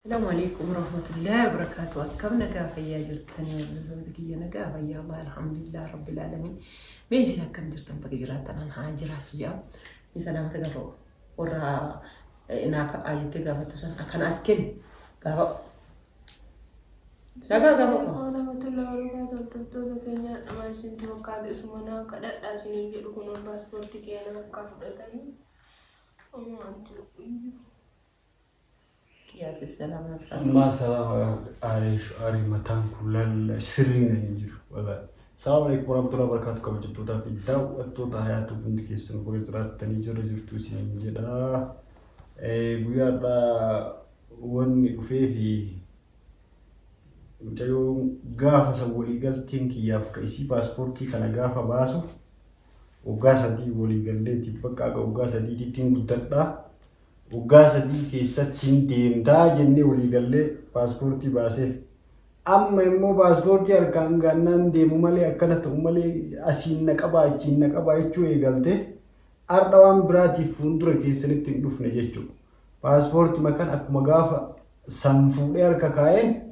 السلام عليكم ورحمة الله وبركاته. كم نجا فيا جرتني زوجك يا نجا فيا الله الحمد لله رب العالمين. ماشي كم جرتن بقجرات أنا هاجرات جام مثلا تجافو ورا إنك أجت تجافو تسون أكن أسكن جافو سجا جافو. أنا مثلا أروح أتوقع كينيا أما سنتي وكاد اسمنا كذا أسنين يدخلون الباسبور تكينا كافرتني أما أنت يا في السلامة. ما سلام عارف متان كل السرين ينجر ولا السلام عليكم ورحمة الله وبركاته. كم جبتوا في الداو أتوقع حياته بندك يسمى بقدرات تنيجر جفتوا سنجدا بيارا وني وفي متيو غافة سوولي قال تينكي ياف كيسي باسبورتي كان غافة باسو وغاسة دي ولي قال لي تبقى وغاسة دي تينكو تدا وغاسة دي كيستين ديمتا جنة ولي قال لي باسبورتي باسف أما إمو باسبورتي أركان غانان ديمو مالي أكنا تأمالي أسين نكابا إچين نكابا إچو إيغالته أردوان براتي فندر كيسنة تندوف نجيچو باسبورتي مكان أكو مغافة سنفولي أركا كاين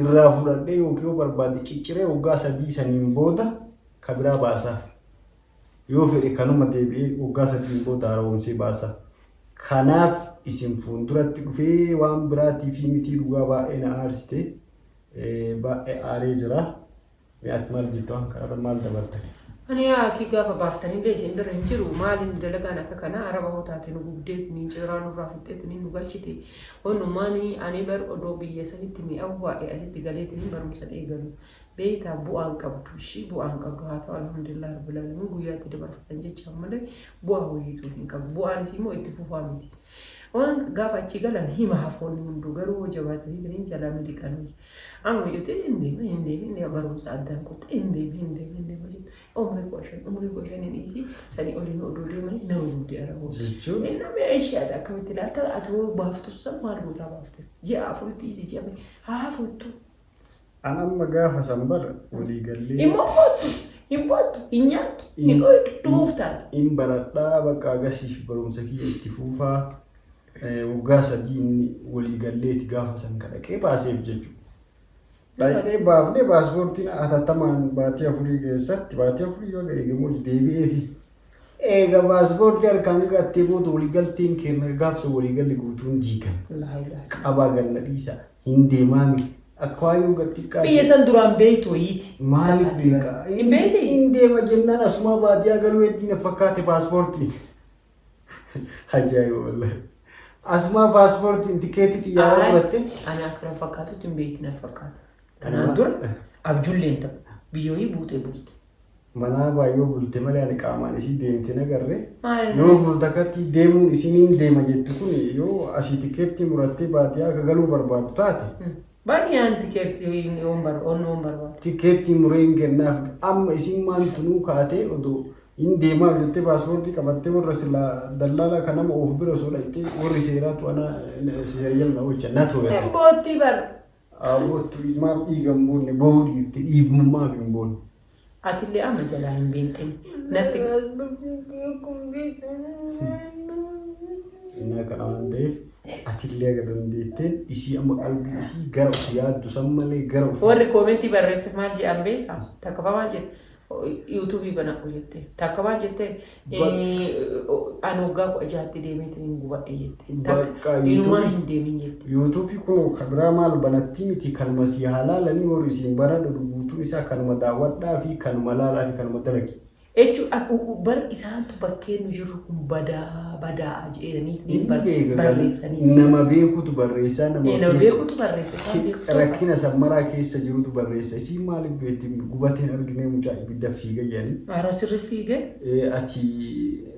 irraafudhadhee yookiin barbaade cicciree waggaa 3 saniin booda kabira baasa yoo fedhe kanuma deebi'ee waggaa 3 booda haaromsee baasa. Kanaaf isin fuulduratti dhufee waan biraatii fi mitii dhugaa baay'ee na aarsite baay'ee aaree jira. Mi'aat maal jettan karaa maal dabartan? أنا يا كي جافا بافتني ليش إن درين جرو مال إن دلقانا كنا عربا هو تاتي نقودتني جيرانو رافتني نقولشتي هو ماني أنا بر أدوبي يسالتني أوه أسيت قالتني برمسل إيجالو بيت أبو أنك بتوشي بو أنك بهاتا الحمد لله رب العالمين قوياتي دبر فتنجي شامله بو هو يتوهين بو أنا سيمو اتفوفامتي وان جافا تيجالن هي ما هفون من دوغرو جواتي درين جلامي ديكانو أنا يوتي إندي برمس أدان كنت إندي عمري قوشان إنسي سني أولي نودي ماني نودي أراه. إنما إيش هذا كم تلاته أتو بافتو سما رودا بافتو. جاء أفرتي إيش جامي هافتو. أنا مجاها سامبر ولي قال لي. إمبوتو إنيات إنوي توفتاد. إمبرتا بكاغاسي في برمسكي اتفوفا وغاسا دين ولي قال لي تجافا سانكرا كيف أسيب جتو. Baay'ee baafnee paaspoortiin atattamaan baatii afurii keessatti baatii afurii yoo ga'e gamoo deebi'ee fi eega paaspoortii harkaan gattee booda waliigalteen kenna gaafsa waliigalli guutuun diigan qabaa ganna dhiisa hin deemaami akka waayuu gatti qaadee biyya san duraan beeytoo yiiti maaliif beeka hin deema jennaan asuma baatii agaluu heddiina fakkaate paaspoortiin ajaa'iba wallahi asuma paaspoortiin tikeetii xiyyaara fudhatte ani akka fakkaatutti hin beektina fakkaata. Tanaan dura abjulleen ta'u biyyoonni buute. Mana baay'oo bulte malee ani qaamaan isii deemte nagarre yoo fuultakatti deemuun isiniin deema jettu kun yoo asii tikeetti murattee baatii akka galuu barbaadu taate. Baay'een tikeetti oon barbaadu. Tikeetti mureen kennaaf amma isin maaltunuu kaatee odoo hin deemaa jettee paaspoortii qabattee warra silaa dallaalaa kan nama of bira osoo dhaqxee warri seeraatu ana seeriyal na oolcha na too'ate. Bootti bara. Awwatu maaf dhiigan boonne bohuu dhiifte dhiigummaaf hin boonne. Atillee amma jalaa hin beektin. Natti innaa kana waan ta'eef atillee aga dandeetteen isii amma qalbii isii gara of yaaddu san malee gara of. Warri koomentii barreesse maal jedhan beekaa? Takka maal jette? YouTube bana hojjette. Takka maal jette? Ani waggaa 6 deemeetiin gubadhe jette. Takka inumaa hin deemin jette. YouTube kun kabiraa maal banatti miti kanuma si halaalanii warri isin bara guutuun isaa kanuma daawwadhaa fi kanuma laalaa fi kanuma dalagi. Jechuun bar isaantu bakkeen jiru kun badaa jedhanii barreessanii. Nama beekutu barreessaa nama beekutu barreessa. Rakkina sammaraa keessa jirutu barreessa. Isiin maaliif beekti gubateen arginee mucaa ibidda fiiga jedhanii. Haroo sirri fiigee. Ati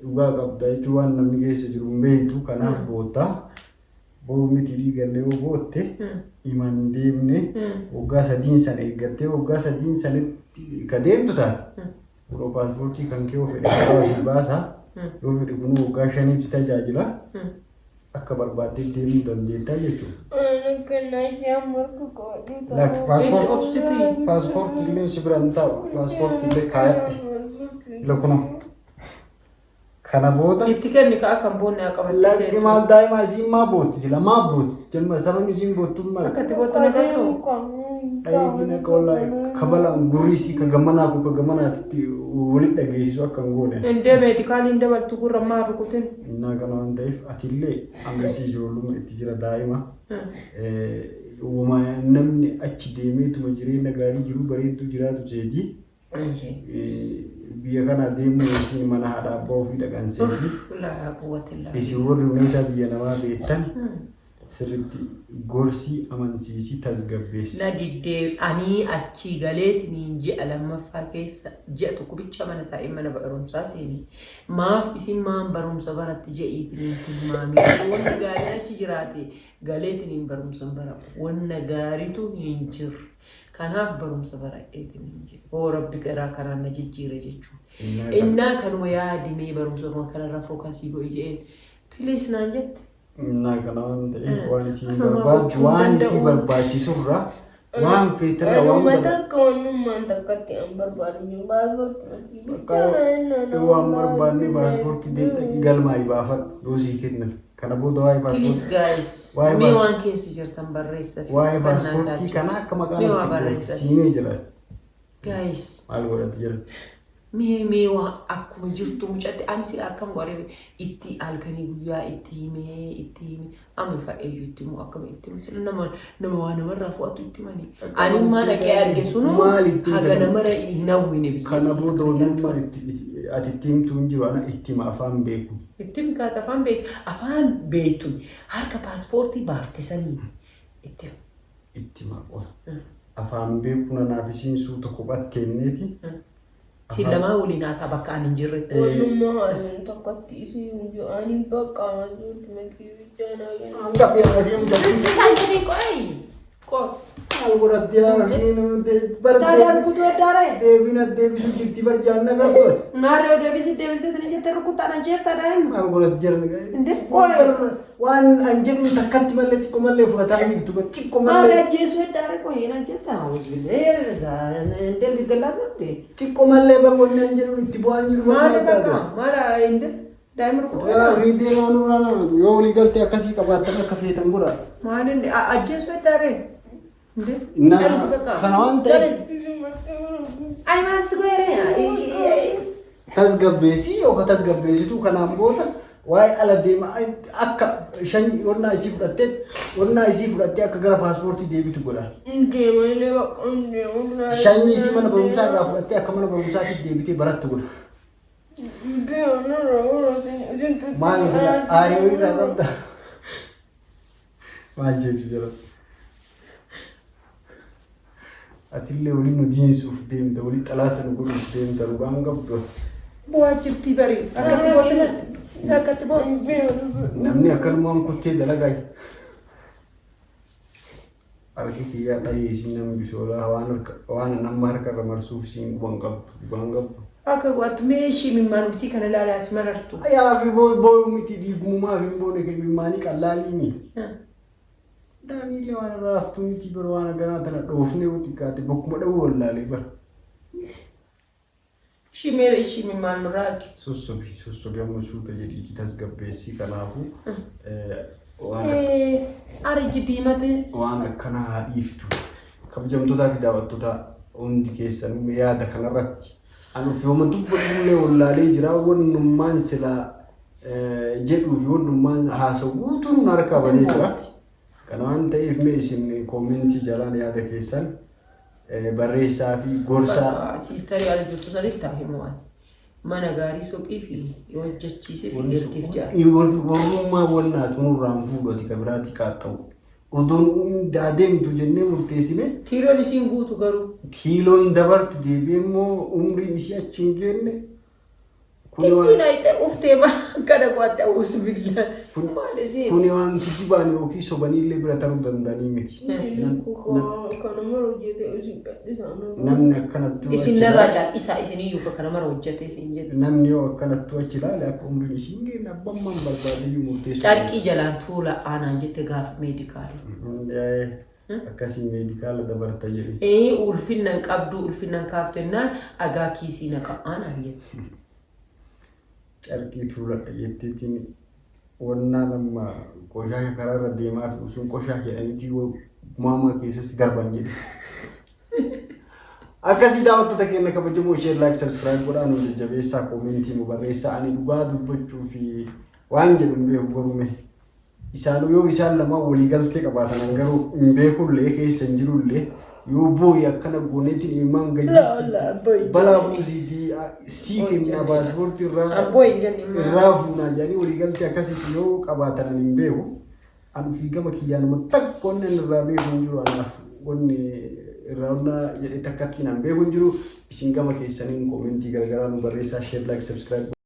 dhugaa qabda jechuun waan namni keessa jiru hin beektu kanaaf boottaa. Boo miti dhiiganne yoo bootte iman deemne waggaa 3 sana eeggattee waggaa 3 sanatti ka deemtu taate. Kuro paaspoortii kan kee ofii dheeraa si baasa yoo fedhe kun waggaa 5 tajaajila akka barbaadde deemuu dandeetta jechuudha. Paaspoortii illee si biraan ta'u paaspoortii illee kaayadhe ila kunoo kana booda itti kenni ka akkam boonna qabatte lakki maal daa'ima isiin maa bootti sila maa bootti jenma sababni isiin boottuun maal akkatti boottuna galtu dhayeetiin akka wallaahi kabalaan gurriisii ka gammanaatitti walitti dhageessisu akka hin goone. Indee meedikaaliin dabaltu gurra maa rukutin. Innaa kana waan ta'eef atillee ammasii ijoolluma itti jira daa'ima. Namni achi deemeetuma jireenya gaarii jiru bareedduu jiraatu jeetii. Biyya kana deemuu yookiin mana haadha abbaa ofii dhaqanseefi. Isin warri huneetaa biyya namaa beektan sirriitti gorsii amansiisii tasgabbeessi. Na diddee ani achii galeetiin ji'a lammaffaa keessa ji'a tokko bicha mana taa'ee mana barumsaa seenii. Maaf isin maan barumsa baratti je'iitiin tilmaamee wanna gaarii achi jiraate galeetiin barumsa bara wanna gaariitu hin jiru. Kanaaf barumsa baradheetiin hin jiru. Oo rabbi garaa kanaan na jijjiire jechuudha. Innaa kanuma yaadimee barumsa kanarra fookasii go'i jeen pilees naan jette. Innaa kana waan ta'eef waan isin barbaadu waan isin barbaachisurra waan feetirra waan waan takkatti an barbaadu waan barbaadne paaspoortii galmaa'ii baafadhu yoo sii kennan. Kana booda waa'ee paaspoortii. Please guys, mee waan keessa jirtan barreessa. Waa'ee paaspoortii kana akka maqaan siimee jira. Guys. Maal godhatti jira? Mee waan akkuma jirtu mucatti ani sila akkam godhee itti halkanii guyyaa itti himee amma fa'eeyyuu itti himu akkam itti himu sila nama waa namarraa fu'atu itti himanii. Ani maa dhaqee arge sunu haga namarra hin hawwine biyya. Kana booda wanummaan ati itti himtu hin jiru ana itti hima afaan beeku. Itti himkaata afaan beeku afaan beektuun harka paaspoortii baaftisanii itti himu. Itti hima qola. Afaan beeku nanaaf isiin suuta kophatteenneeti. Silamaa waliin haasaa bakka ani hin jirretti. Wanummaa haaliin tokkotti isiin ani bakka maasuutu makiibichaa naaganii. Hanga biyya nageemu jalatti. Taajanii qo'ayi. Qo'o. Maal godhatti haaliin Taajaan kutuu eddaare. deebina deebisuu jirti barjaan nagartooti. Maarree deebisitee ni jettee rukuttaan jeeftaa daa'ima. Maal godhatti jiran Indes qo'e. waan an jedhu takkatti mallee xiqqoo mallee fudhataa jirtu xiqqoo mallee. Maarree ajjeesuu eddaare qo'ee nan jettaa hojii delli galaafate. Xiqqoo mallee barbaanne an jedhu itti bu'aan jiru Maarree bakka maara inde daa'ima rukutuu. Hiitee waan uraan yoo walii galtee akkasii qabaatan akka feetan godha. Maaliin ajjeesuu eddaare. Kana waan ta'eef ani maas goyre tasgabbeessii yookaan tasgabbeessituu kanaan booda waa'ee ala deema akka shan wannaa isii fudhattee akka gara paaspoortii deebitu godha. Deemalee bakka deemu. Shanyii isii mana barumsaa irraa fudhattee akka mana barumsaatti deebitee barattu godha. Maal isa aayoo irraa qabda? Maal jechuu jira? Atillee waliin nu diinsuuf deemta walii xalaata nu godhuuf deemta dhugaan qabdu. Bu'aa jirtii barii akkatti booda. Namni akkanumaan kottee dalagaa harki kiyyaa dhahee isiin nama bisoolaa waan nama harkarra marsuuf isiin dhugaan qabdu. Akka go'attu meeshii mimmaanumsii kana ilaalaa as marartu. Yaa fi boo'u miti dhiigumaa fi boone mimmaanii qallaaliini. Daaniilee waan raaftuu miti bira waan ganaa tana dhoofnee xiqqaate bakkuma dha'uu wallaalee bara. Ishii mimmaan nurraaqi. Sossobi amma suuta jedhiiti tasgabbeessii kanaafuu Arijji diimatee. waan akkanaa haa dhiiftu. Kabajamtootaa fi daawwattootaa hundi keessanuu yaada kanarratti. Ani of yooma dubbadhullee wallaalee jira wannummaan silaa jedhuu fi wannummaan haasa'u guutuun harkaa badee jira. Kana waan ta'eef mee isin koomentii jalaan yaada keessan barreessaa fi gorsaa. Siistarii ala jirtu sadiitti haa himu waan. Mana gaarii soqii fi hojjechiisee fi ergiif jira. Warrummaa wannaatu nurraan fuudhati ka biraatti qaaxxa'u. Odoon adeemtu jennee murteessine. Kiiloon isiin guutu garuu. Kiiloon dabartu deebi'ee immoo umriin isii achi hin geenne. Isiin ayitee uftee kana qo'atte awwaasu biyya. Kuni waan kijibaan yookiin sobaniillee bira ta'uu danda'anii miti. Namni akkanattuu isin narraa caal'isaa isiniyyuu kana mara hojjete isin jedhu. Namni yoo akkanattuu achi ilaale akka umriin isii hin geenne abbammaan barbaadee murteessu. Carqii jalaan tuula aanaan jette gaafa meedikaali. Akkasii meedikaala dabarta jedhe. Ulfinnan qabdu ulfinnan kaaftennaan agaa kiisii naqa aanaan jette. carqii tuuladha jetteetiin wannaa nama qoshaasha karaarra deemaa fi usuun qoshaasha jedhaniitii maama keessatti darban jedhe. Akkasii daawwattoota keenya kabajamoo share like subscribe godhaa nu jajjabeessaa koomentii nu barreessaa ani dhugaa dubbachuu fi waan jedhu hin beeku garuume. Isaan yoo isaan lama walii galtee qabaatan garuu hin beekullee keessa hin jirullee yoo booyi akkana gooneetiin ilmaan gajjisi balaa buusiitii sii kenna paaspoortii irraa fuunaa jedhanii walii galtee akkasitti yoo qabaatan hin beeku. An fiigama kiyyaanuma takkoonni irraa beeku hin jiru anaaf wanni irraa jedhee takkatti hin beeku hin jiru. Isin gama keessaniin koomentii garagaraa nu barreessaa share like subscribe